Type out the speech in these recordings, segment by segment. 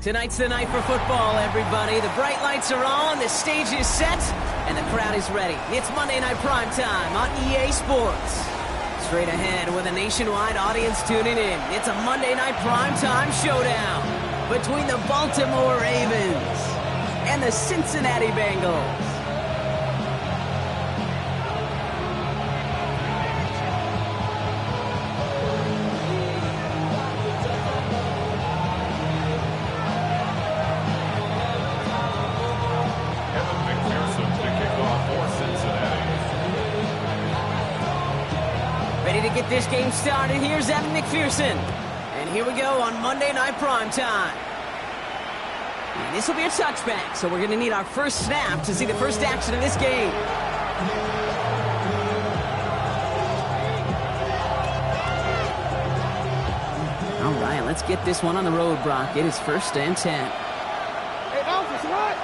Tonight's the night for football, everybody. The bright lights are on, the stage is set, and the crowd is ready. It's Monday Night Prime Time on EA Sports. Straight ahead with a nationwide audience tuning in. It's a Monday Night Prime Time showdown between the Baltimore Ravens and the Cincinnati Bengals. Ready to get this game started. Here's Evan McPherson. And here we go on Monday Night Prime Time. And this will be a touchback, so we're going to need our first snap to see the first action of this game. All right, let's get this one on the road, Brock. It is 1st and 10. Hey, Alfred, it's right.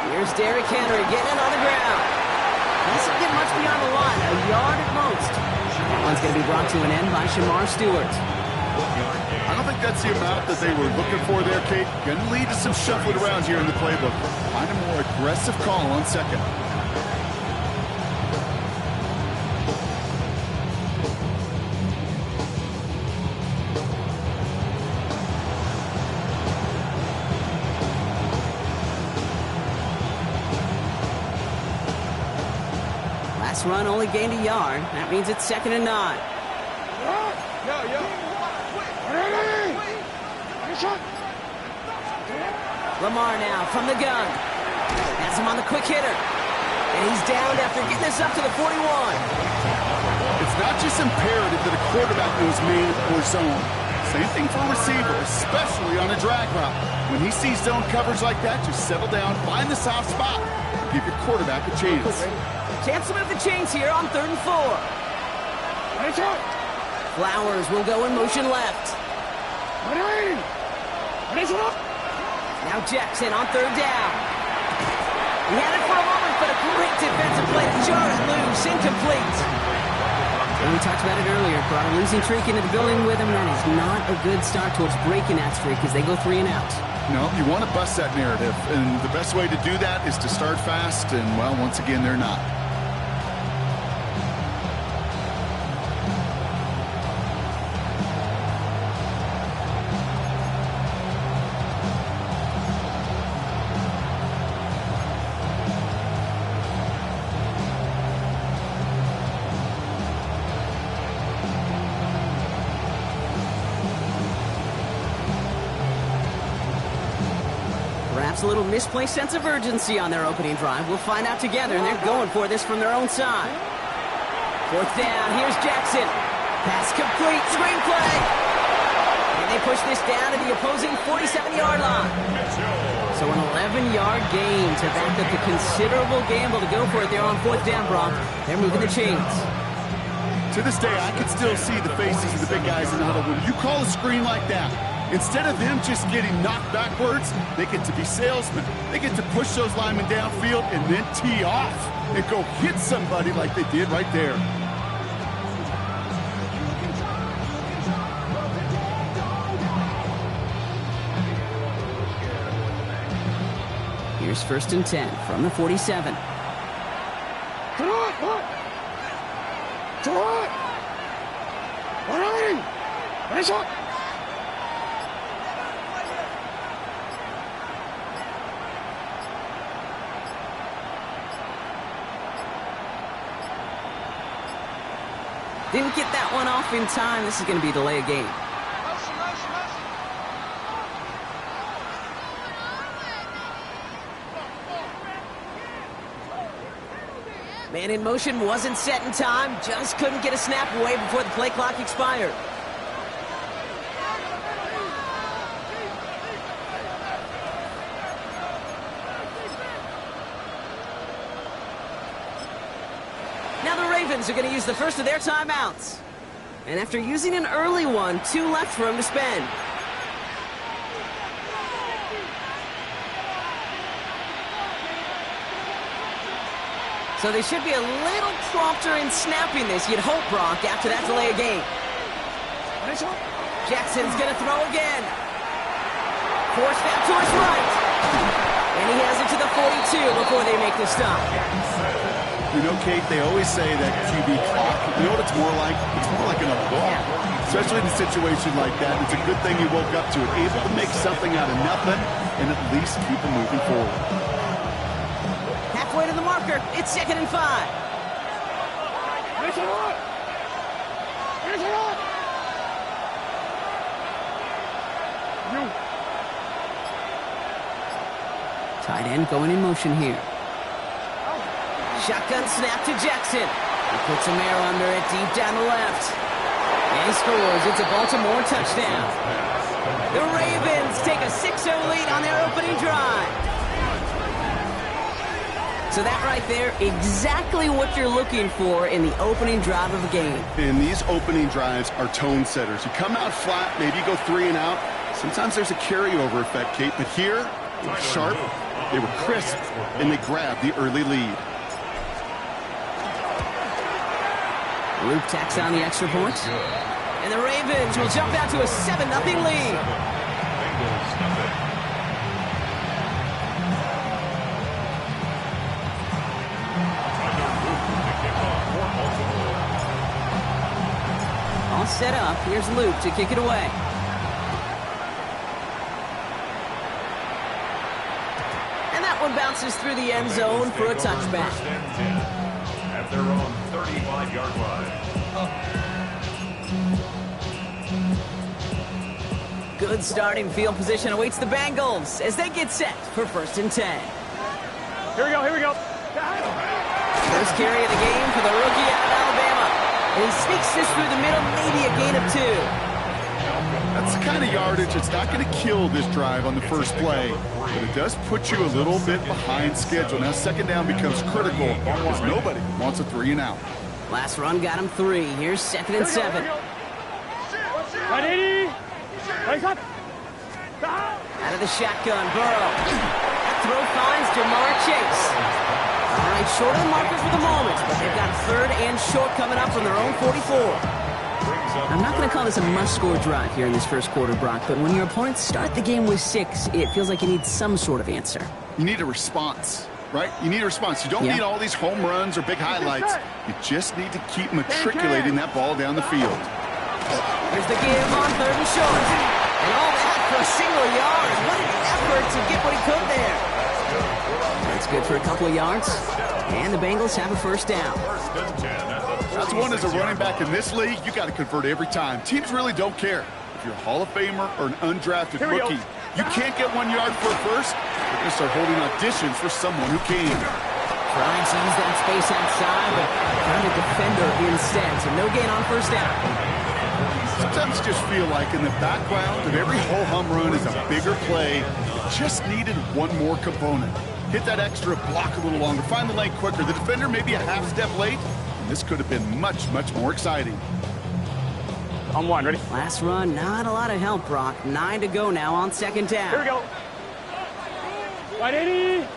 Here's Derrick Henry getting it on the ground. He doesn't get much beyond the line, a yard at most. That one's going to be brought to an end by Shamar Stewart. I don't think that's the amount that they were looking for there, Kate. Going to lead to some shuffling around here in the playbook. Find a more aggressive call on second. Last run only gained a yard. That means it's 2nd and 9. Lamar now from the gun. Has him on the quick hitter. And he's down after getting this up to the 41. It's not just imperative that a quarterback knows man or zone. Same thing for a receiver, especially on a drag route. When he sees zone coverage like that, just settle down, find the soft spot, and give your quarterback a chance. Chance to move the chains here on 3rd and 4. Flowers will go in motion left. Now Jackson on 3rd down. He had it for a moment, but a great defensive play to jar it loose, incomplete. And we talked about it earlier. Brought a losing streak into the building with him. That is not a good start towards breaking that streak as they go 3 and out. No, you want to bust that narrative, and the best way to do that is to start fast, and, well, once again, they're not. Perhaps a little misplaced sense of urgency on their opening drive. We'll find out together, and they're going for this from their own side. 4th down, here's Jackson. Pass complete, screenplay. And they push this down to the opposing 47-yard line. So an 11-yard gain to back up the considerable gamble to go for it there on 4th down, Brock. They're moving the chains. To this day, I can still see the faces of the big guys in the huddle. When you call a screen like that, instead of them just getting knocked backwards, they get to be salesmen. They get to push those linemen downfield and then tee off and go hit somebody like they did right there. Here's 1st and 10 from the 47. Didn't get that one off in time. This is going to be a delay of game. Man in motion wasn't set in time. Just couldn't get a snap away before the play clock expired. Now the Ravens are going to use the first of their timeouts. And after using an early one, 2 left for him to spend. So they should be a little prompter in snapping this, you'd hope, Brock, after that delay of game. Jackson's going to throw again. Forced out to his right. And he has it to the 42 before they make the stop. You know, Kate, they always say that QB clock, you know what it's more like? It's more like an alarm, especially in a situation like that. It's a good thing you woke up to it, able to make something out of nothing and at least keep them moving forward. Halfway to the marker. It's 2nd and 5. Tight end going in motion here. Shotgun snap to Jackson. He puts some air under it deep down the left. And he scores. It's a Baltimore touchdown. The Ravens take a 6-0 lead on their opening drive. So that right there, exactly what you're looking for in the opening drive of a game. And these opening drives are tone setters. You come out flat, maybe you go 3 and out. Sometimes there's a carryover effect, Kate, but here, they were sharp, they were crisp, and they grabbed the early lead. Luke tacks on the extra point. And the Ravens will jump out to a 7-0 lead. All set up. Here's Luke to kick it away. And that one bounces through the end zone for a touchback. At their own 35-yard line. Good starting field position awaits the Bengals as they get set for 1st and 10. Here we go. First carry of the game for the rookie out of Alabama. And he sneaks this through the middle, maybe a gain of 2. That's the kind of yardage that's not going to kill this drive on the first play, but it does put you a little bit behind schedule. Now 2nd down becomes critical because nobody wants a 3 and out. Last run got him 3. Here's 2nd and 7. Out Out of the shotgun, Burrow. That throw finds Jamar Chase. All right, short of the marker for the moment, but they've got 3rd and short coming up from their own 44. I'm not going to call this a must-score drive here in this first quarter, Brock, but when your opponents start the game with 6, it feels like you need some sort of answer. You need a response, right? You need a response. You don't need all these home runs or big highlights. You just need to keep matriculating that ball down the field. Here's the give on 3rd and short. And all that for a single yard. What an effort to get what he could there. That's good for a couple of yards. And the Bengals have a 1st down. That's one as a running back in this league, you got to convert every time. Teams really don't care. If you're a Hall of Famer or an undrafted rookie, you can't get 1 yard for a first. They're going to start holding auditions for someone who can. Trying to use that space outside, but found a defender instead. So no gain on 1st down. Sometimes just feel like in the background of every whole home run is a bigger play. Just needed one more component. Hit that extra block a little longer. Find the lane quicker. The defender maybe a half step late. And this could have been much, much more exciting. On 1, ready? Last run, not a lot of help, Brock. 9 to go now on 2nd down. Here we go. 180.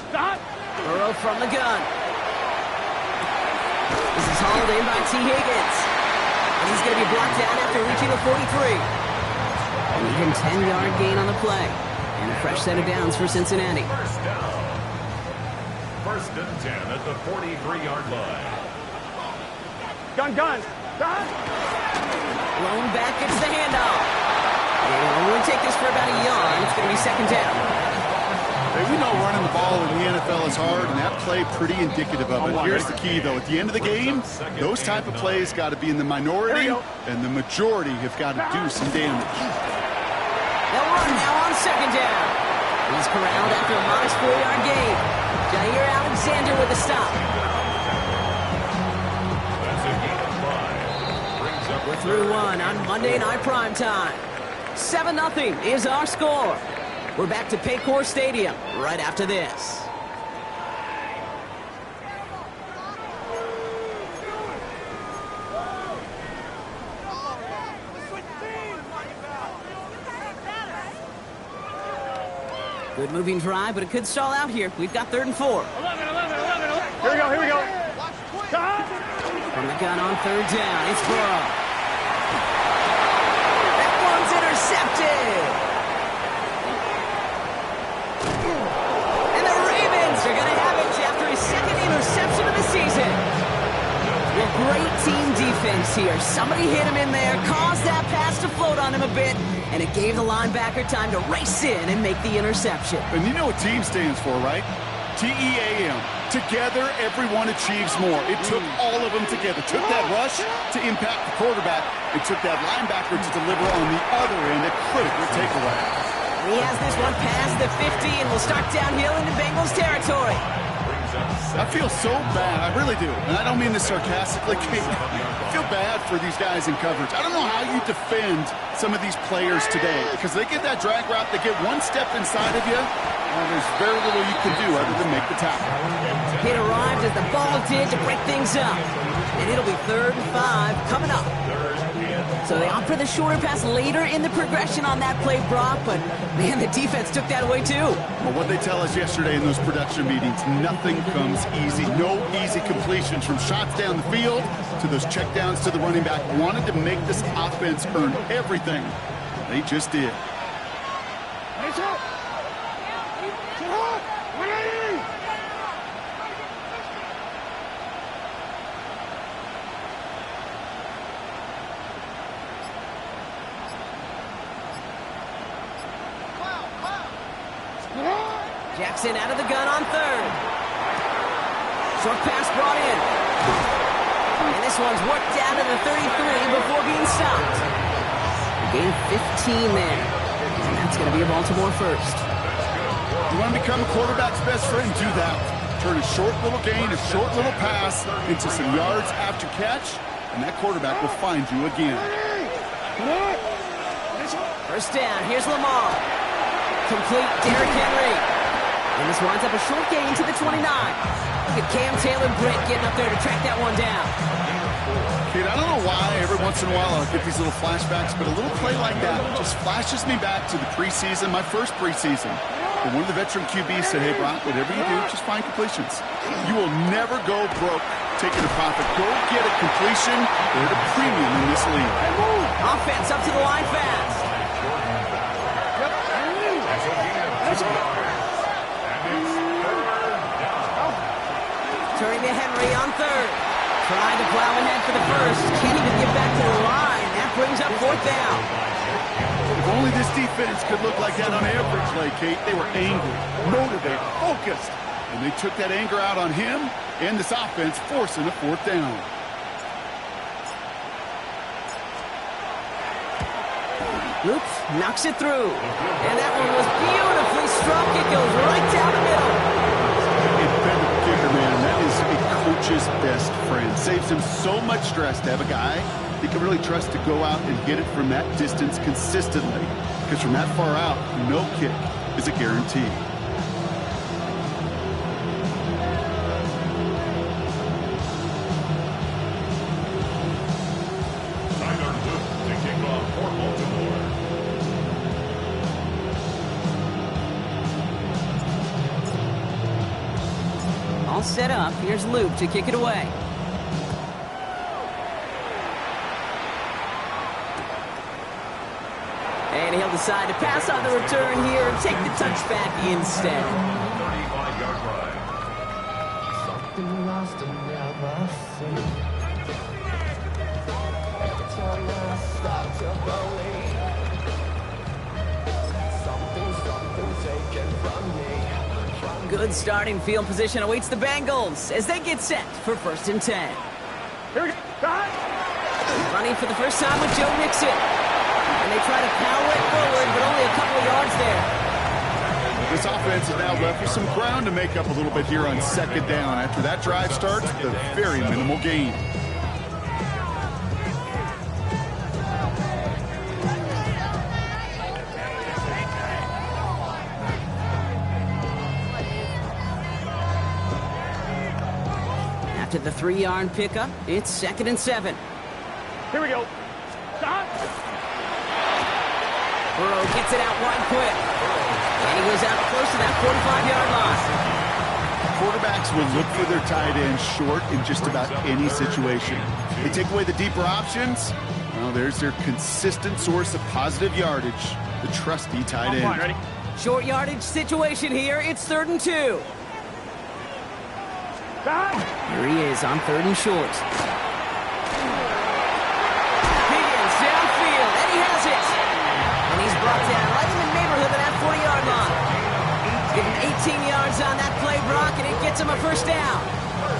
Stop. Burrow from the gun. This is hauled in by T. Higgins. And he's going to be blocked down after reaching the 43. An even 10-yard gain on the play. And a fresh set of downs for Cincinnati. 1st down. 1st and 10 at the 43-yard line. Gun. Blown back, it's the handoff. And it'll only take this for about a yard. It's going to be 2nd down. Hey, we know running the ball in the NFL is hard, and that play pretty indicative of it. Here's the key, though. At the end of the game, those type of plays got to be in the minority, and the majority have got to do some damage. They'll run now on 2nd down. He's corralled after a modest 4-yard gain. Jair Alexander with a stop. We're through 1 on Monday Night Primetime. 7-0 is our score. We're back to Paycor Stadium right after this. Good moving drive, but it could stall out here. We've got 3rd and 4. 11. Here we go. the gun on third down. It's Burrow. That one's intercepted. And the Ravens are going to have it after his second interception of the season. Well, great team defense here. Somebody hit him in there, caused that pass to float on him a bit, and it gave the linebacker time to race in and make the interception. And you know what team stands for, right? T-E-A-M. Together, everyone achieves more. It took all of them together. Took that rush to impact the quarterback. It took that linebacker to deliver on the other end, a critical takeaway. He has this one past the 50 and will start downhill into Bengals territory. I feel so bad. I really do. And I don't mean this sarcastically, Kate. I feel bad for these guys in coverage. I don't know how you defend some of these players today because they get that drag route, they get one step inside of you, and there's very little you can do other than make the tackle. It arrived as the ball did to break things up. And it'll be 3rd and 5 coming up. So they opt for the shorter pass later in the progression on that play, Brock, but man, the defense took that away too. Well, what they tell us yesterday in those production meetings, nothing comes easy. No easy completions from shots down the field to those checkdowns to the running back. Wanted to make this offense earn everything. They just did. Jackson out of the gun on 3rd. Short pass brought in. And this one's worked down to the 33 before being stopped. Gain 15 there. And that's going to be a Baltimore first. You want to become a quarterback's best friend? Do that. Turn a short little gain, a short little pass into some yards after catch, and that quarterback will find you again. First down. Here's Lamar. Complete Derrick Henry. And this winds up a short gain to the 29. Look at Cam Taylor-Britt getting up there to track that one down. Kid, I don't know why every once in a while I'll get these little flashbacks, but a little play like that just flashes me back to the preseason, my first preseason. And one of the veteran QBs said, hey, Brock, whatever you do, just find completions. You will never go broke taking a profit. Go get a completion. They're at a premium in this league. Offense up to the line fast. Turning to Henry on 3rd. Trying to plow ahead for the first. Can't even get back to the line. That brings up 4th down. If only this defense could look like that on every play, Kate. They were angry, motivated, focused. And they took that anger out on him and this offense, forcing a 4th down. Luke knocks it through. And that one was beautifully struck. It goes right down the middle. Independent kicker, man, that is a coach's best friend. Saves him so much stress to have a guy he can really trust to go out and get it from that distance consistently. Because from that far out, no kick is a guarantee. Tyler Luke to kick off for Baltimore. All set up. Here's Luke to kick it away. And he'll decide to pass on the return here and take the touchback instead. 35-yard line. Something lost and never seen. Every time I start to believe, something taken from me. Good starting field position awaits the Bengals as they get set for 1st and 10. Here we go. Running for the first time with Joe Mixon. And they try to power it forward, but only a couple of yards there. This offense is now left with some ground to make up a little bit here on 2nd down. After that drive starts, the very minimal gain. After the 3-yard pickup, it's 2nd and 7. Here we go. Stop. Burrow gets it out wide quick. And he goes out close to that 45-yard line. quarterbacks will look for their tight end short in just about any situation. They take away the deeper options. Well, there's their consistent source of positive yardage, the trusty tight end. Ready? Short yardage situation here. It's 3rd and 2. Here he is on 3rd and short. Higgins downfield, and he has it. And he's brought down right in the neighborhood of that 40-yard line. Give him 18 yards on that play, Brock, and it gets him a first down.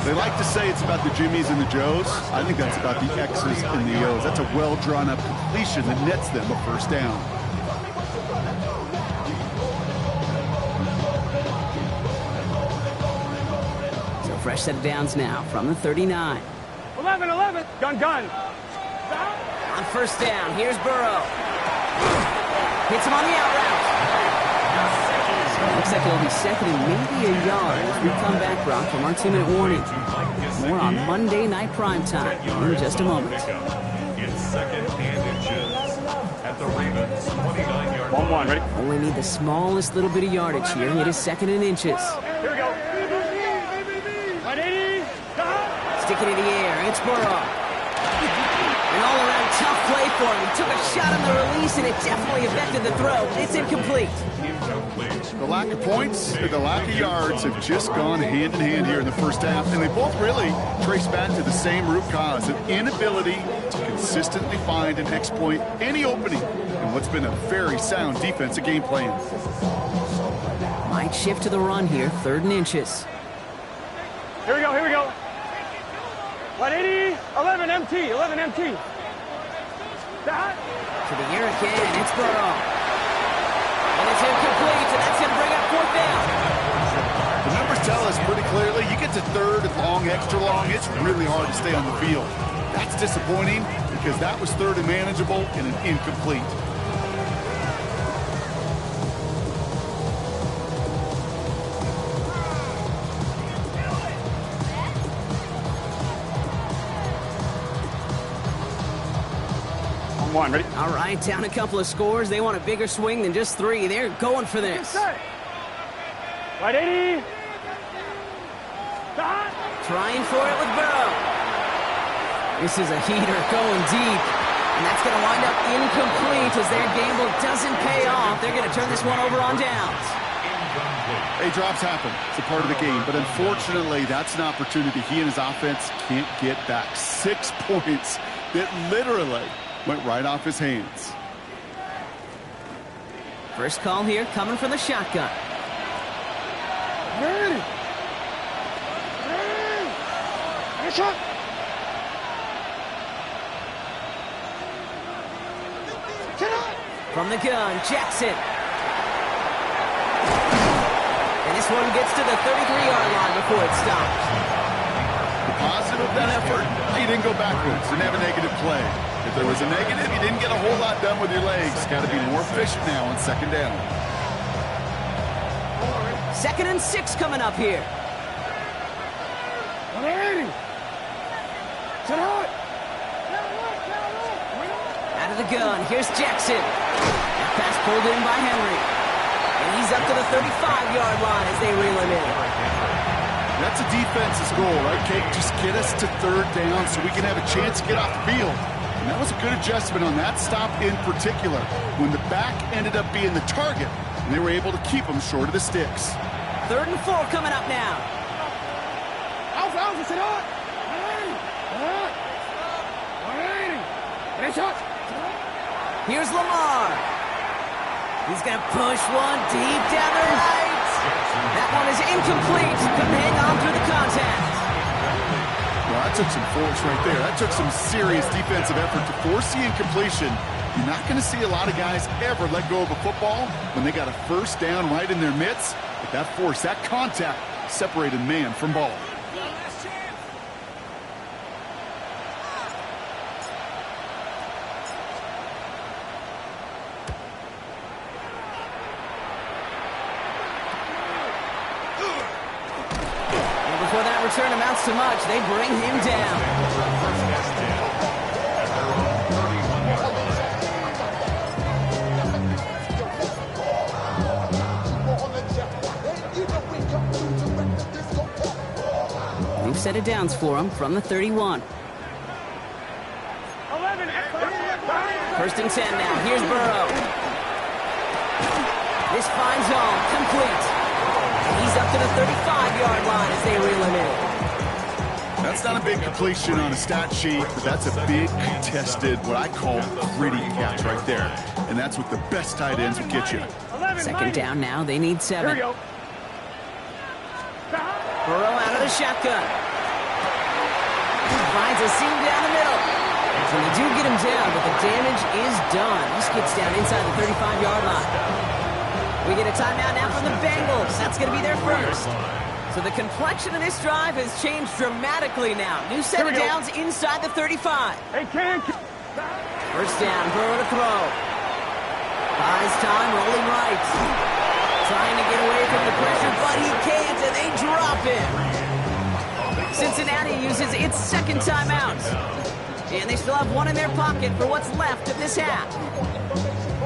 They like to say it's about the Jimmies and the Joes. I think that's about the X's and the O's. That's a well-drawn-up completion that nets them a first down. So fresh set of downs now from the 39. 11. Gun. On first down, here's Burrow. Hits him on the out route. Looks like it'll be 2nd and maybe a yard as we come back, Brock, from our 2-minute warning. More on Monday Night Primetime in just a moment. It's 2nd and inches at the Ravens 29-yard line. 1-1, ready? Only need the smallest little bit of yardage here. It is 2nd and inches. Here we go. 180. Stick it in the air. It's Burrow. An all-around tough play for him. He took a shot on the release, and it definitely affected the throw. It's incomplete. The lack of points and the lack of yards have just gone hand in hand here in the first half, and they both really trace back to the same root cause, an inability to consistently find and exploit any opening in what's been a very sound defensive game plan. Might shift to the run here, 3rd and inches. Here we go. 180. 11 MT. To the air again, it's Burrow. And it's incomplete, and that's going to bring up 4th down. The numbers tell us pretty clearly, you get to 3rd and long, extra long, it's really hard to stay on the field. That's disappointing because that was 3rd and manageable and an incomplete. One, ready? All right, down a couple of scores. They want a bigger swing than just 3. They're going for this. 180. Trying for it with Burrow. This is a heater going deep. And that's going to wind up incomplete as their gamble doesn't pay off. They're going to turn this one over on downs. Hey, drops happen. It's a part of the game. But unfortunately, that's an opportunity he and his offense can't get back. 6 points that literally went right off his hands. First call here coming from the shotgun. From the gun, Jackson. And this one gets to the 33-yard line before it stops. The positive of that effort, he didn't go backwards, didn't have a negative play. If there was a negative, you didn't get a whole lot done with your legs. Got to be more efficient now on 2nd down. 2nd and 6 coming up here. 180. Out of the gun, here's Jackson. That pass pulled in by Henry. And he's up to the 35-yard line as they reel him in. That's a defense's goal, right, Kate? Just get us to 3rd down so we can have a chance to get off the field. And that was a good adjustment on that stop in particular, when the back ended up being the target, and they were able to keep him short of the sticks. 3rd and 4 coming up now. Here's Lamar. He's going to push one deep down the right. That one is incomplete. Couldn't hang on through the contact. Well, that took some force right there. That took some serious defensive effort to force the incompletion. You're not going to see a lot of guys ever let go of a football when they got a first down right in their midst. But that force, that contact, separated man from ball. Before that return amounts to much, they bring him down. set of downs for them from the 31. 11. First and 10 now. Here's Burrow. This finds zone. Complete. And he's up to the 35-yard line as they reel him in. That's not a big completion on a stat sheet, but that's a big contested, what I call gritty catch right there. And that's what the best tight ends will get you. 11, Second down now. They need 7. Here we go. Burrow out of the shotgun. Finds a seam down the middle. So they do get him down, but the damage is done. He skips down inside the 35-yard line. We get a timeout now from the Bengals. That's going to be their first. So the complexion of this drive has changed dramatically now. New set of downs inside the 35. Hey, Ken. First down, Burrow to throw. Buys time, rolling right. Trying to get away from the pressure, but he can't, and they drop him. Cincinnati uses its second timeout. And they still have one in their pocket for what's left of this half.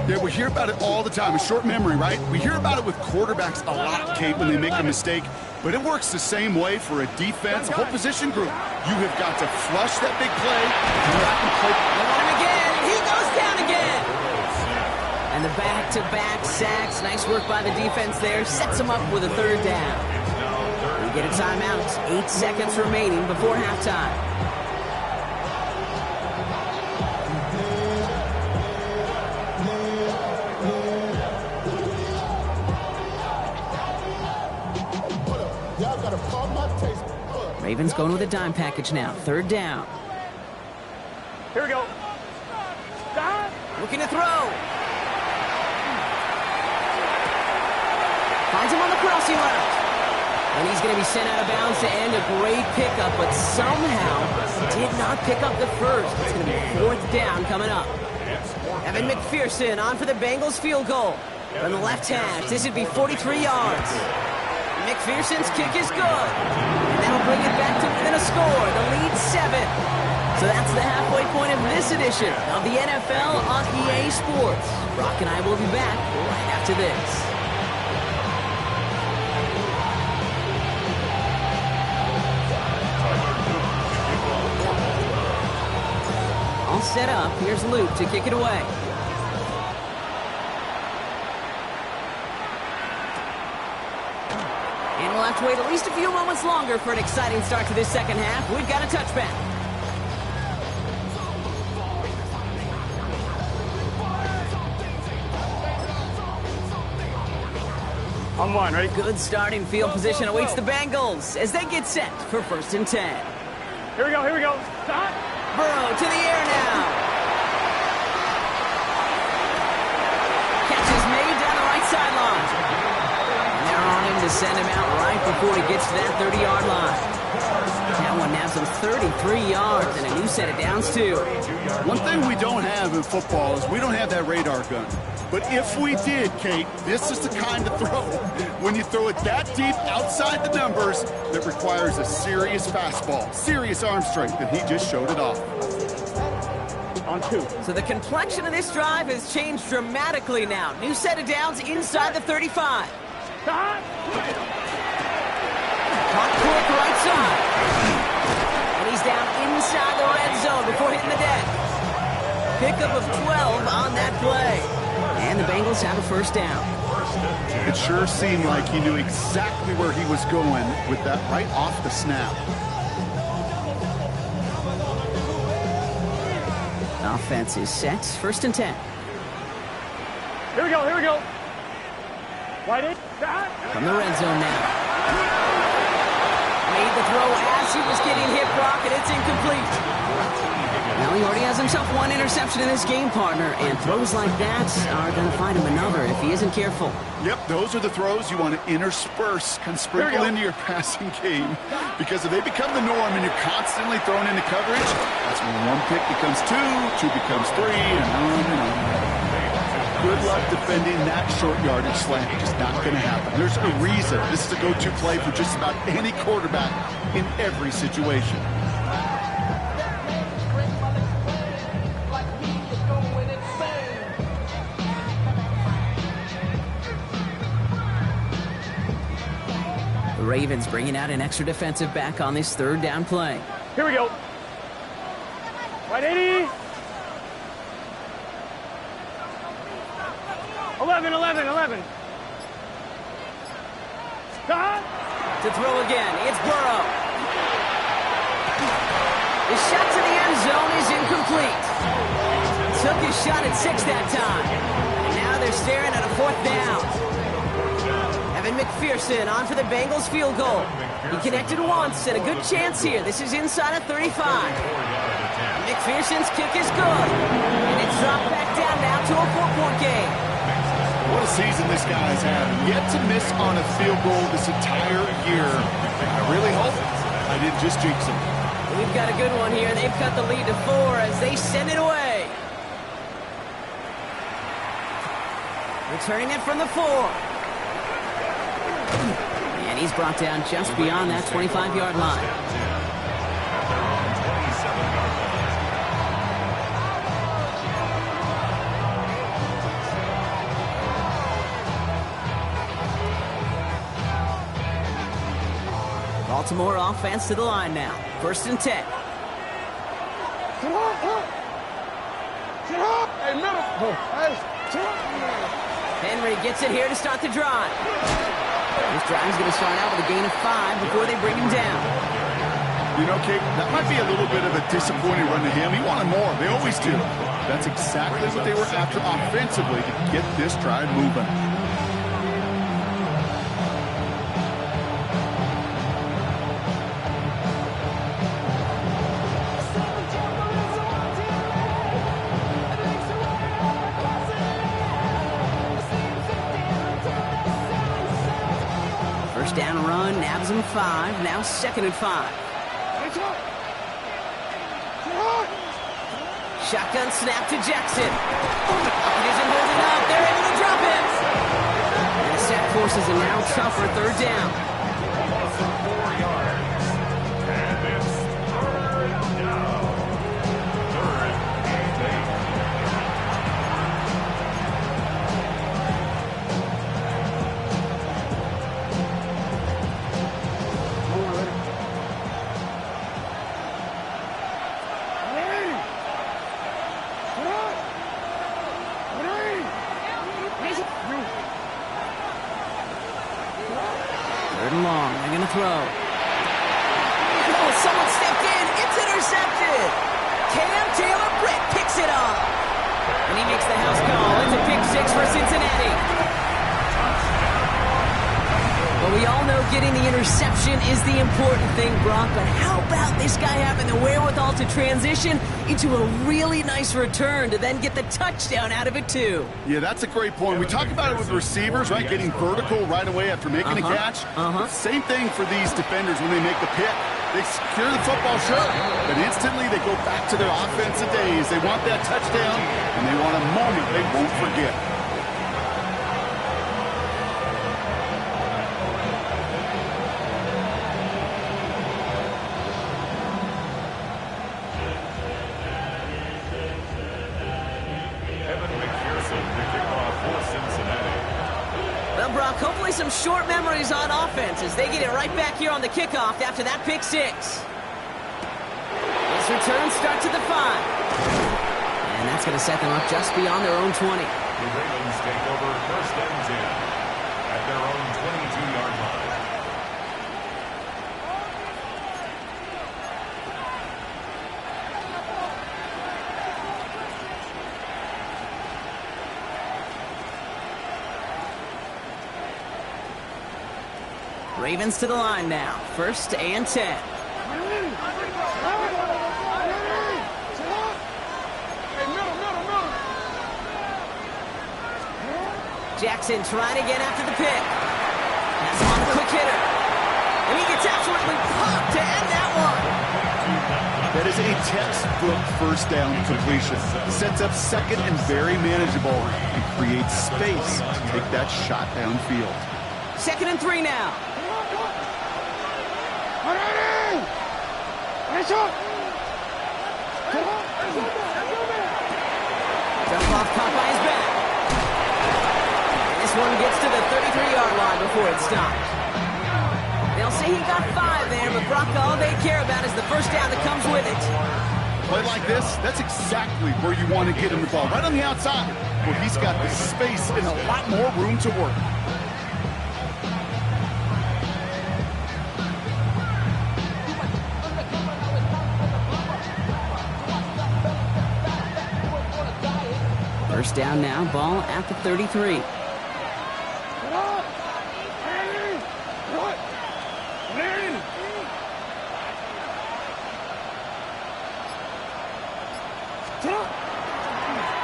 Yeah, we hear about it all the time. A short memory, right? We hear about it with quarterbacks a lot, Kate, when they make a mistake. But it works the same way for a defense, a whole position group. You have got to flush that big play. Come back and play. They want him again. He goes down again. And the back-to-back sacks. Nice work by the defense there. Sets him up with a third down. We get a timeout. 8 seconds remaining before halftime. Ravens going with a dime package now. Third down. Here we go. Stop. Looking to throw. Finds him on the crossing route. And he's going to be sent out of bounds to end a great pickup, but somehow did not pick up the first. It's going to be fourth down coming up. Evan McPherson on for the Bengals field goal. From the left hash, this would be 43 yards. McPherson's kick is good. And that'll bring it back to within a score. The lead 7. So that's the halfway point of this edition of the NFL on EA Sports. Brock and I will be back right after this. All set up. Here's Luke to kick it away. And we'll have to wait at least a few moments longer for an exciting start to this second half. We've got a touchback. On one, ready? Good starting field position awaits the Bengals as they get set for first and 10. Here we go, here we go. Stop. Burrow to the air now. Catch is made down the right sideline. And they're on him to send him out right before he gets to that 30-yard line. That one now some 33 yards and a new set of downs, too. One thing we don't have in football is we don't have that radar gun. But if we did, Kate, this is the kind of throw, when you throw it that deep outside the numbers, that requires a serious fastball, serious arm strength, and he just showed it off. On 2. So the complexion of this drive has changed dramatically now. New set of downs inside the 35. Stop. Caught quick right side. And he's down inside the red zone before hitting the deck. Pickup of 12 on that play. And the Bengals have a first down. It sure seemed like he knew exactly where he was going with that right off the snap. Offense is set. First and 10. Here we go, here we go. Wide in. Stop. From the red zone now. Made the throw as he was getting hit, Brock, and it's incomplete. Now he already has himself one interception in this game, partner, and throws like that are going to find him another if he isn't careful. Yep, those are the throws you want to intersperse, sprinkle into your passing game, because if they become the norm and you're constantly thrown into coverage, that's when one pick becomes 2, 2 becomes 3, and on and on. Good luck defending that short yardage slant. Just not going to happen. There's a reason this is a go-to play for just about any quarterback in every situation. Ravens bringing out an extra defensive back on this third down play. Here we go. Right, 80. 11. To throw again, it's Burrow. The shot to the end zone is incomplete. Took his shot at 6 that time. And now they're staring at a 4th down. Evan McPherson on for the Bengals field goal. He connected once and a good chance here. This is inside of 35. McPherson's kick is good. And it's dropped back down now to a 4-point game. What a season this guy's had. Yet to miss on a field goal this entire year. I really hope I didn't just jinx him. We've got a good one here. They've cut the lead to 4 as they send it away. Returning it from the 4. And he's brought down just beyond that 25-yard line. Baltimore offense to the line now. 1st and 10. Hey, middle. Henry gets it here to start the drive. This drive is going to start out with a gain of 5 before they bring him down. You know, Kate, that might be a little bit of a disappointing run to him. He wanted more. They always do. That's exactly what they were after offensively to get this drive moving. Down run, nabs him 5, now 2nd and 5. Shotgun snap to Jackson. He doesn't hold it up, they're able to drop him. And the sack forces a now tougher 3rd down. And it's 3rd down. 3rd and 8. Long, they're going to throw. Oh, someone stepped in. It's intercepted. Cam Taylor-Britt picks it up. And he makes the house call. It's a pick 6 for Cincinnati. Well, we all know getting the interception is the important thing, Brock, but how about this guy having the wherewithal to transition into a really nice return to then get the touchdown out of it, too? Yeah, that's a great point. We talk about it with receivers, right? Getting vertical right away after making a catch. Same thing for these defenders when they make the pick. They secure the football, sure, but instantly they go back to their offensive days. They want that touchdown, and they want a moment they won't forget. Hopefully some short memories on offense as they get it right back here on the kickoff after that pick 6. This return starts at the 5. And that's going to set them up just beyond their own 20. The Ravens take over 1st and 10 at their own 22-yard line. Ravens to the line now. 1st and 10. Jackson trying to get after the pick. That's on the quick hitter. And he gets absolutely popped to end that one. That is a textbook 1st down completion. Sets up 2nd and very manageable and creates space to take that shot downfield. 2nd and 3 now. Jump off caught by his back. And this one gets to the 33-yard line before it stops. They'll They'll say he got 5 there, but Brock, all they care about is the first down that comes with it. Play like this, that's exactly where you want to get him the ball, right on the outside, where he's got the space and a lot more room to work. First down now, ball at the 33.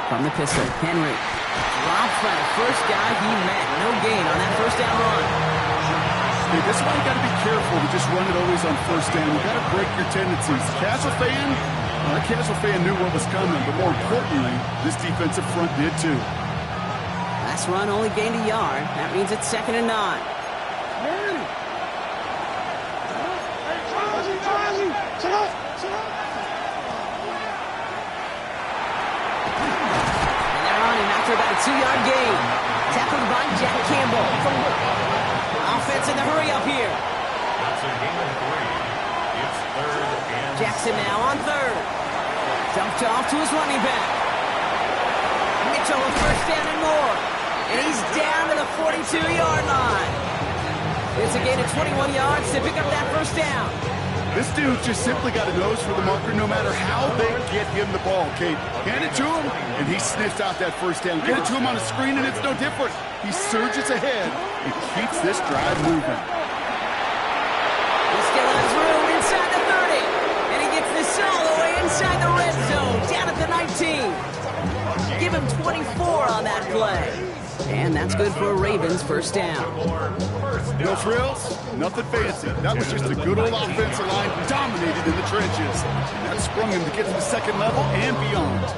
From the pistol, Henry drops by the first guy he met. No gain on that first down run. Hey, this is why you got to be careful to just run it always on first down. You got to break your tendencies. The casual fan knew what was coming, but more importantly, this defensive front did too. Last run only gained a yard. That means it's 2nd and 9. After about a 2-yard gain. Tackled by Jack Campbell. Offense in the hurry up here. That's a gain of 3. It's 3rd and Jackson now on 3rd. Dumped off to his running back. Mitchell with first down and more. And he's down to the 42-yard line. It's a gain of 21 yards to pick up that first down. This dude just simply got a nose for the marker no matter how they get him the ball, Kate. Hand it to him, and he sniffs out that first down. Get it to him on a screen, and it's no different. He surges ahead and keeps this drive moving. He still has room inside the 30. And he gets this all the way inside the red zone, down at the 19. Give him 24 on that play. And that's good for a Ravens first down. No frills, nothing fancy. That was just a good old offensive line dominated in the trenches. And that sprung him to get to the second level and beyond.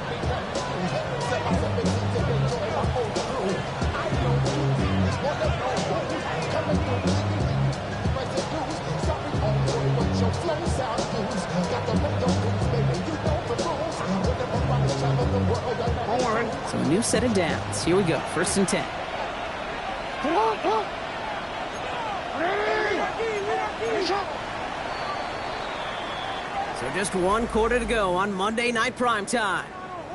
So a new set of downs. Here we go, 1st and 10. So just 1 quarter to go on Monday Night Primetime.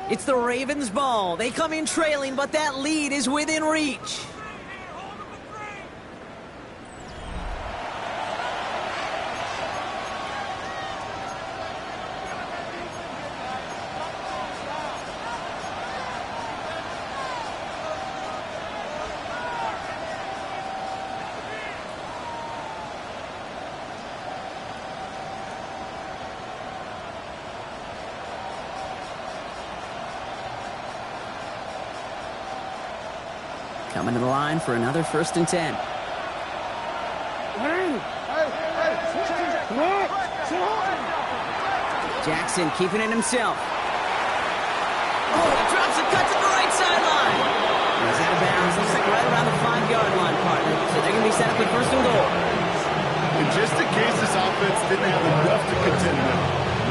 It's the Ravens' ball. They come in trailing, but that lead is within reach. Coming to the line for another 1st and 10. Jackson keeping it himself. Oh, he drops and cuts at the right sideline. He's out of bounds. Looks like right around the 5-yard line, partner. So they're going to be set up with 1st and goal. And just in case this offense didn't have enough to contend with,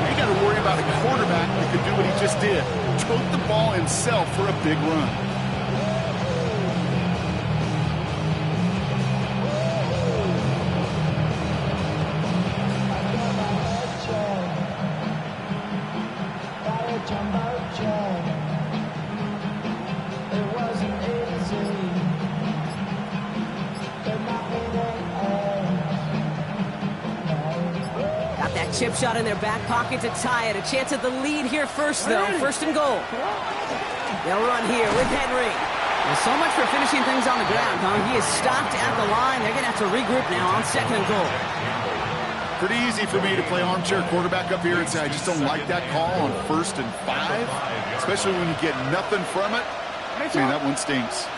you got to worry about a quarterback that could do what he just did. Tote the ball himself for a big run. Chip shot in their back pocket to tie it. A chance at the lead here first, though. 1st and goal. They'll run here with Henry. Well, so much for finishing things on the ground, huh? He is stopped at the line. They're going to have to regroup now on 2nd and goal. Pretty easy for me to play armchair quarterback up here and say I just don't like that call on 1st and 5, especially when you get nothing from it. I mean, that one stinks.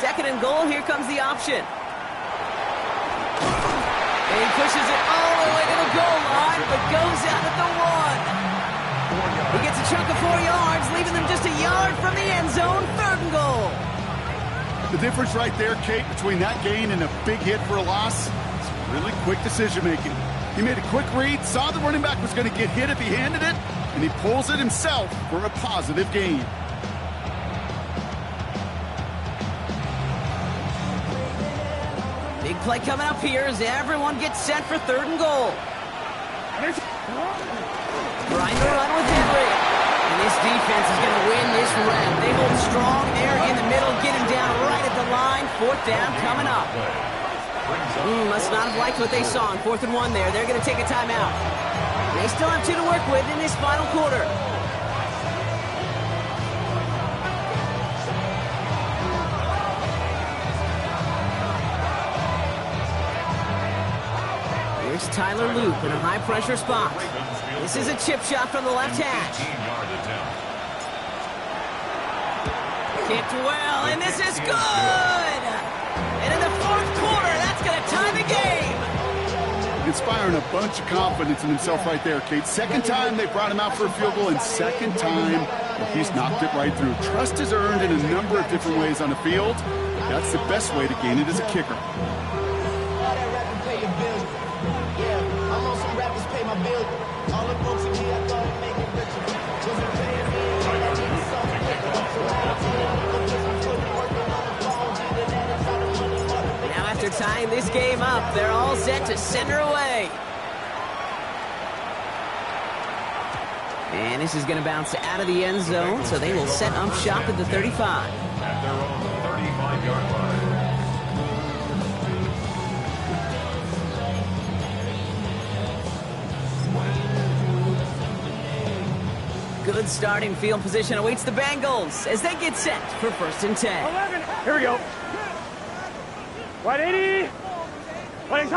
2nd and goal. Here comes the option. And he pushes it all the way to the goal line, but goes out at the 1. He gets a chunk of 4 yards, leaving them just a yard from the end zone. 3rd and goal. The difference right there, Kate, between that gain and a big hit for a loss is really quick decision-making. He made a quick read, saw the running back was going to get hit if he handed it, and he pulls it himself for a positive gain. Big play coming up here as everyone gets set for 3rd and goal. Trying to run with Henry. And this defense is going to win this rep. They hold strong there in the middle, get him down right at the line. 4th down coming up. Must not have liked what they saw on 4th and 1 there. They're going to take a timeout. They still have 2 to work with in this final quarter. Here's Tyler Loop in a high-pressure spot. This is a chip shot from the left hash. Kicked well, and this is good! And in the 4th quarter, that's going to tie the game! Inspiring a bunch of confidence in himself right there, Kate. 2nd time they brought him out for a field goal, and 2nd time he's knocked it right through. Trust is earned in a number of different ways on the field. That's the best way to gain it as a kicker. Now after tying this game up, they're all set to send her away. And this is going to bounce out of the end zone, so they will set up shop at the 35. At their own 35-yard line. Good starting field position awaits the Bengals as they get set for 1st and 10. 11. Here we go. 180. 180.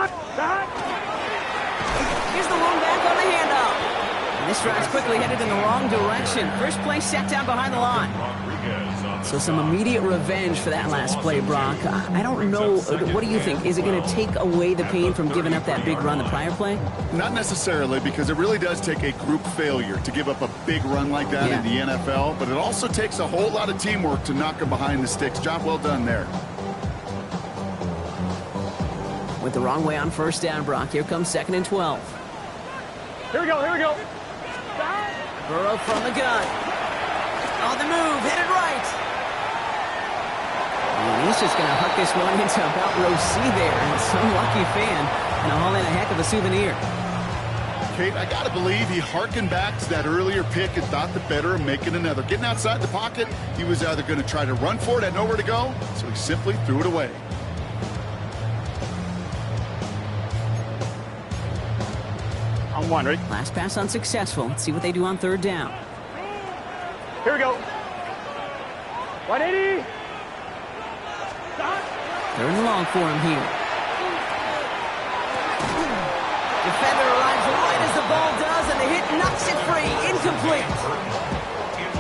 Here's the long back on the handoff. And this drive's quickly headed in the wrong direction. First play set down behind the line. So some immediate revenge for that last play, Brock. I don't know. What do you think? Is it going to take away the pain from giving up that big run the prior play? Not necessarily, because it really does take a group failure to give up a big run like that in the NFL, but it also takes a whole lot of teamwork to knock him behind the sticks. Job well done there. Went the wrong way on 1st down, Brock. Here comes 2nd and 12. Here we go. Here we go. Burrow from the gun. On the move, headed right. And he's just going to huck this one into about row C there. And some lucky fan and haul in a heck of a souvenir. Kate, I got to believe he harkened back to that earlier pick and thought the better of making another. Getting outside the pocket, he was either going to try to run for it, had nowhere to go, so he simply threw it away. On 1, ready? Last pass unsuccessful. Let's see what they do on 3rd down. Here we go. 180. 3rd and long for him here. Defender arrives right as the ball does, and the hit knocks it free. Incomplete.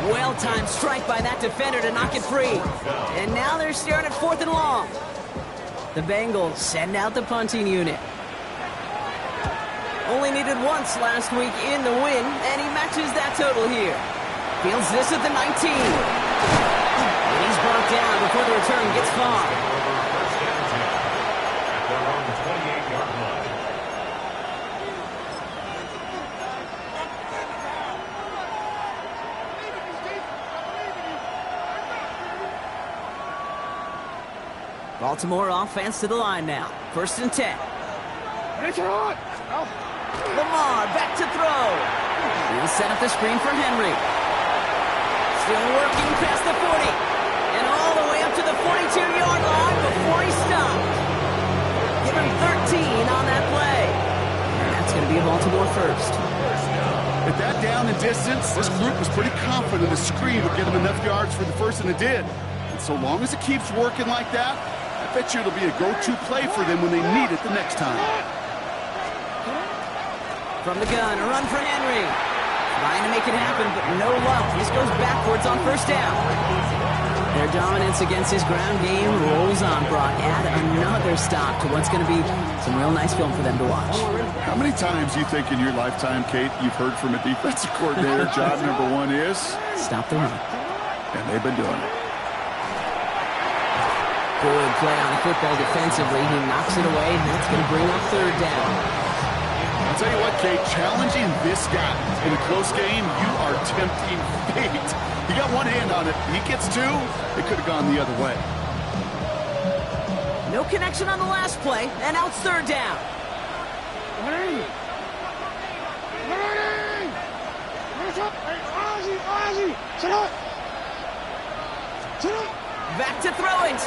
Well-timed strike by that defender to knock it free. And now they're staring at 4th and long. The Bengals send out the punting unit. Only needed once last week in the win, and he matches that total here. Fields this at the 19. And he's brought down before the return gets far. At their own 28-yard line. Baltimore offense to the line now. 1st and 10. Lamar back to throw. He'll set up the screen for Henry. Still working past the 40. And all the way up to the 42-yard line before he stopped. Give him 13 on that play. And that's going to be a Baltimore 1st. At that down and distance, this group was pretty confident the screen would get them enough yards for the 1st, and it did. And so long as it keeps working like that, I bet you it'll be a go-to play for them when they need it the next time. From the gun, a run for Henry. Trying to make it happen, but no luck. This goes backwards on 1st down. Their dominance against his ground game rolls on, Brock. Add another stop to what's going to be some real nice film for them to watch. How many times do you think in your lifetime, Kate, you've heard from a defensive coordinator, job number 1 is? Stop the run. And they've been doing it. Good play on the football defensively. He knocks it away, and that's going to bring up 3rd down. I'll tell you what, Kate, challenging this guy in a close game, you are tempting fate. He got one hand on it. He gets 2. It could have gone the other way. No connection on the last play, and now it's third down. Back to throw it.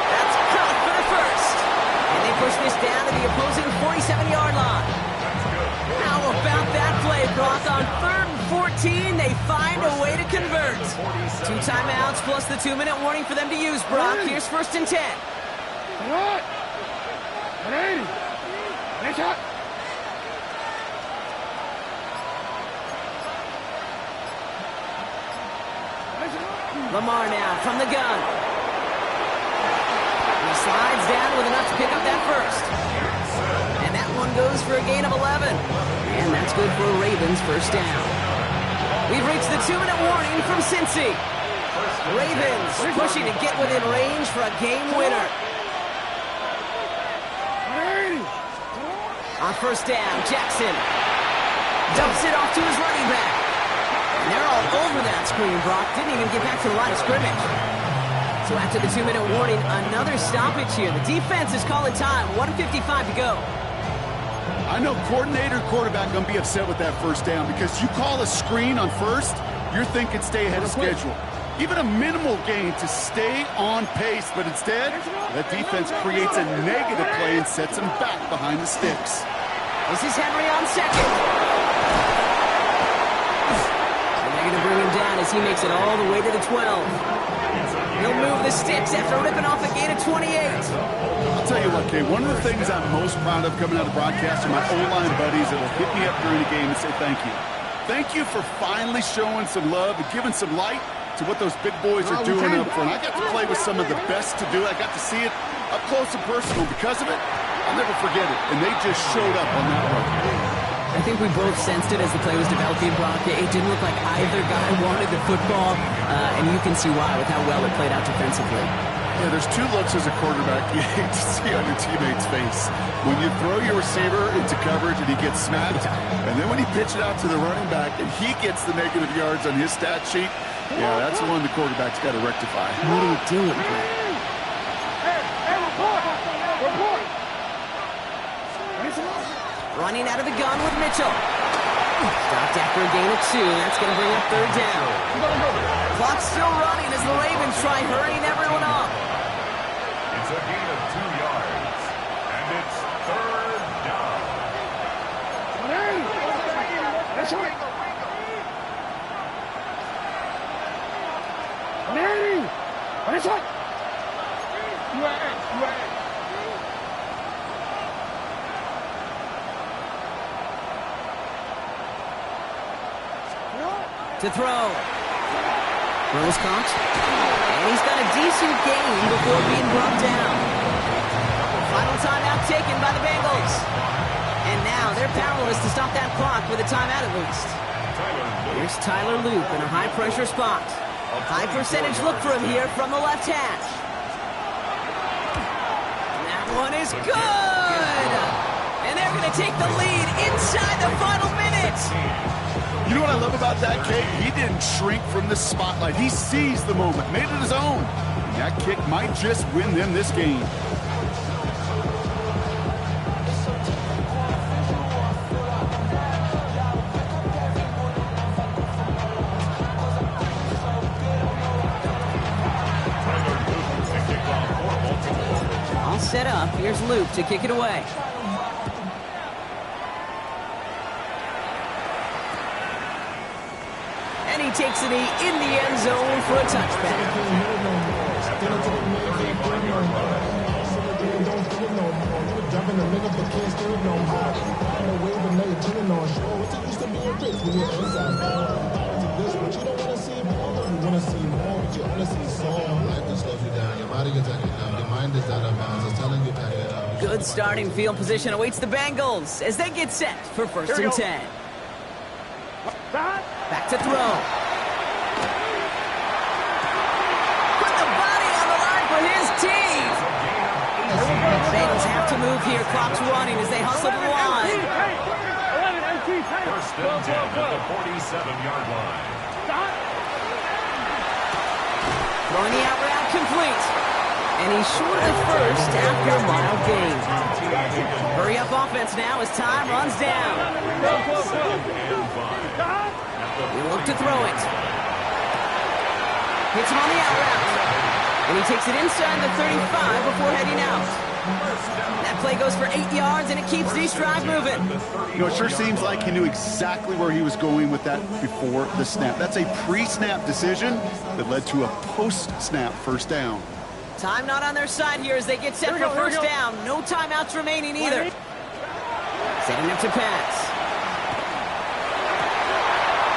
That's caught for the first. And they push this down to the opposing 47-yard line. How about that play, Brock? On 3rd and 14, they find a way to convert. 2 timeouts plus the 2-minute warning for them to use, Brock. Here's 1st and 10. Lamar now from the gun. He slides down with enough to pick up that first. And that one goes for a gain of 11. And that's good for a Ravens first down. We've reached the 2-minute warning from Cincy. Ravens pushing to get within range for a game winner. On first down, Jackson dumps it off to his running back. And they're all over that screen, Brock. Didn't even get back to the line of scrimmage. So after the 2-minute warning, another stoppage here. The defense is calling time. 1:55 to go. I know coordinator and quarterback going to be upset with that first down because you call a screen on first, you're thinking stay ahead of schedule. Even a minimal gain to stay on pace, but instead, that defense creates a negative play and sets them back behind the sticks. This is Henry on second. They're going to bring him down as he makes it all the way to the 12. He'll move the sticks after ripping off a gain of 28. I'll tell you what, Kay, one of the things I'm most proud of coming out of broadcast are my O-line buddies that will hit me up during the game and say thank you. Thank you for finally showing some love and giving some light to what those big boys are doing up front. I got to play with some of the best to do it. I got to see it up close and personal. Because of it, I'll never forget it. And they just showed up on that one. I think we both sensed it as the play was developing, Brock. It didn't look like either guy wanted the football, and you can see why with how well it played out defensively. Yeah, there's 2 looks as a quarterback you hate to see on your teammate's face. When you throw your receiver into coverage and he gets smacked, and then when he pitches it out to the running back and he gets the negative yards on his stat sheet, yeah, that's the one the quarterback's got to rectify. What are you doing, Brett? Running out of the gun with Mitchell. Stopped after a gain of 2. That's going to bring up third down. Clock's still running as the Ravens try hurrying everyone up. It's a gain of 2 yards, and it's third down. To throw. Throws caught. And he's got a decent gain before being brought down. Final timeout taken by the Bengals. And now they're powerless to stop that clock with a timeout at least. Here's Tyler Loop in a high-pressure spot. High percentage look for him here from the left hash. That one is good! And they're going to take the lead inside the final minute. You know what I love about that kick? He didn't shrink from the spotlight. He seized the moment, made it his own. And that kick might just win them this game. All set up. Here's Luke to kick it away. And he takes it in the end zone for a touchback. Good starting field position awaits the Bengals as they get set for 1st and 10. Back to throw. Put the body on the line for his team. Bengals have to move here. Clock's running as they hustle to the line. First and 10 at the 47-yard line. Throwing the out route complete. And he's short of first after a mild gain. Hurry up offense now as time runs down. He look to throw it. Hits him on the out route. And he takes it inside the 35 before heading out. That play goes for 8 yards, and it keeps these drive moving. You know, it sure seems like he knew exactly where he was going with that before the snap. That's a pre-snap decision that led to a post-snap first down. Time not on their side here as they get set for first down. No timeouts remaining either. Setting up to pass.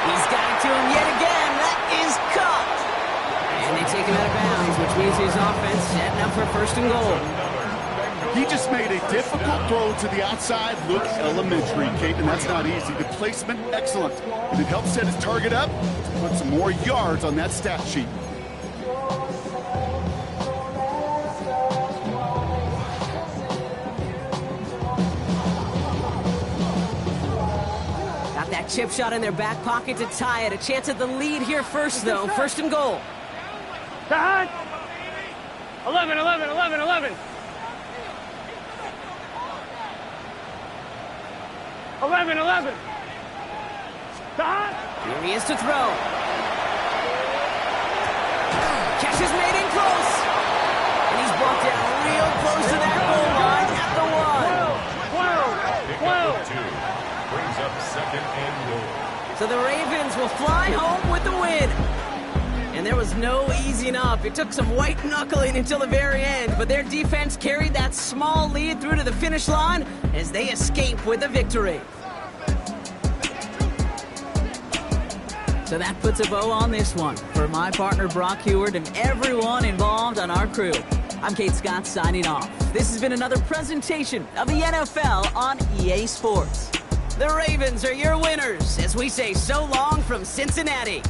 He's got it to him yet again. That is caught. And they take him out of bounds, which means his offense setting up for first and goal. He just made a difficult throw to the outside. Look elementary, Kate, and that's not easy. The placement, excellent. And it helps set his target up to put some more yards on that stat sheet. Got that chip shot in their back pocket to tie it. A chance at the lead here first, though. First and goal. 11, 11, 11, 11. 11, 11. Here he is to throw. Catch is made in close. And he's brought down real close to that goal line at the 1. 12. Brings up second and goal. So the Ravens will fly home with the win. And there was no easing up. It took some white knuckling until the very end, but their defense carried that small lead through to the finish line as they escape with a victory. So that puts a bow on this one. For my partner Brock Heward and everyone involved on our crew, I'm Kate Scott signing off. This has been another presentation of the NFL on EA Sports. The Ravens are your winners as we say so long from Cincinnati.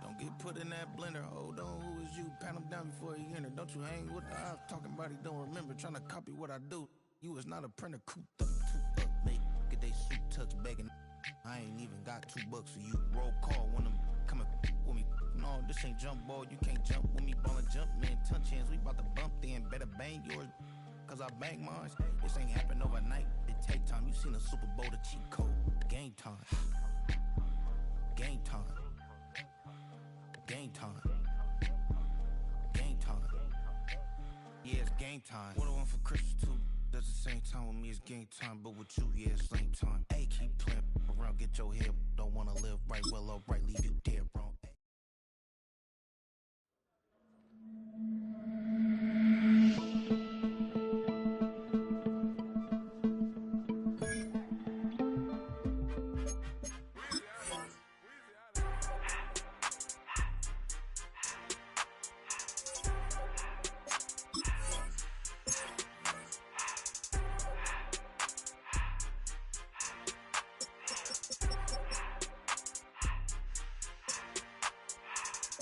Don't get put in that blender. Hold on, who is you? Pat him down before he enter. Don't you hang with the ops talking about he don't remember. Trying to copy what I do. You is not a printer. Cooped up, too up, mate. Get they suit tucks begging. I ain't even got $2 for you. Roll call when I'm coming with me. No, this ain't jump ball. You can't jump with me. Ballin' jump, man. Touch hands. We about to bump then. Better bang yours. Cause I bang mine. This ain't happen overnight. It take time. You seen a Super Bowl, the cheat code. Game time. Game time. Game time. Game time. Yeah, it's game time. What I want for Christmas too. Does the same time with me, it's game time. But with you, yeah, it's same time. Hey, keep playing around, get your head. Don't wanna live right, well, alright, leave you dead wrong.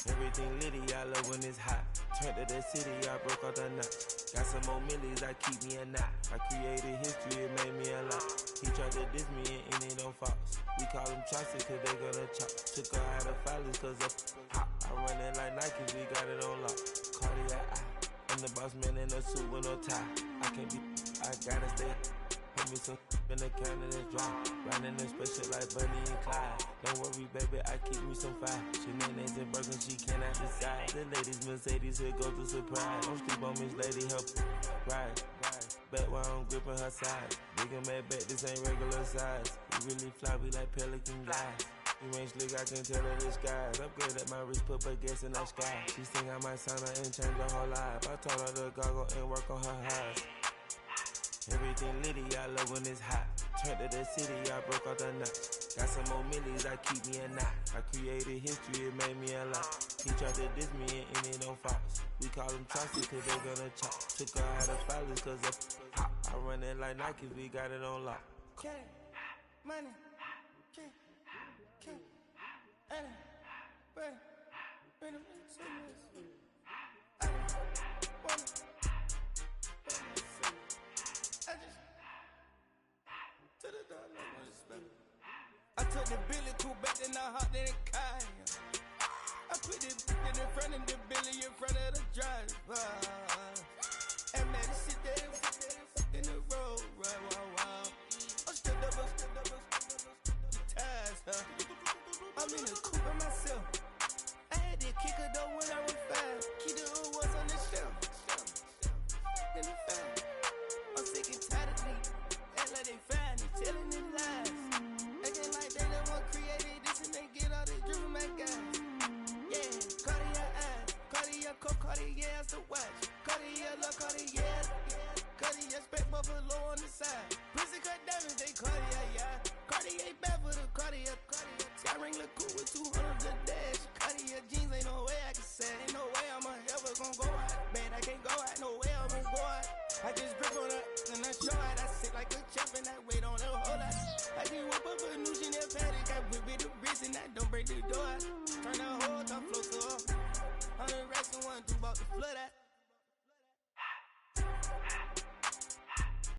Everything litty, I love when it's hot. Turned to the city, I broke out the knot. Got some more millies, I keep me a knot. I created history, it made me a lot. He tried to diss me and it don't false. We call them chopsticks cause they gonna chop. Took her out of filers cause of hop. I run it like Nike, we got it on lock. Cardiac eye. I'm the boss man in a suit with no tie. I can't be, I gotta stay. Put me some in the can and it's dry. Riding in special like Bunny and Clyde. Don't worry, baby, I keep me some fire. Shenanigans and Birkin, she cannot decide. The ladies Mercedes, here goes the surprise. Don't sleep on Miss Lady, help ride. Back while I'm gripping her side. Big and mad back, this ain't regular size. We really fly, we like pelican guys. You ain't slick, I can tell her the skies. Upgrade at my wrist, put baguettes in the sky. She think I might sign her and change her whole life. I told her to goggle and work on her eyes. Everything litty, I love when it's hot. Turned to the city, I broke out the notch. Got some more millies, I keep me a knot. I created history, it made me a lot. He tried to diss me and it on Fox. We call them Chauncey cause they gonna chop. Took her out of filers cause of hot. I run it like Nike, we got it on lock. Money, money, I took the Billy cool back, then I hopped in the car. I put it in front of the Billy, in front of the driver. And man, this shit there in the road, right, wow. I'm still double, ties, huh? I'm in the coupe by myself. I had to kick her though when I was 5. Keep the old ones on the shelf. In the file. I'm sick and tired of these. Act like they find it, telling them lies. Acting like they the one created this and they get all this driven my guys. Yeah, Cartier eyes, Cartier coat, Cartier as the watch. Cartier look, Cartier. Cartier spec buffalo on the side. Pussy cut diamonds, they Cartier, yeah. Cartier bad for the Cartier. Sky ring look cool with 200 the dash. Cartier jeans, ain't no way I can say. Ain't no way I'm ever gonna go out. Man, I can't go out, no way I'm gonna go out. I just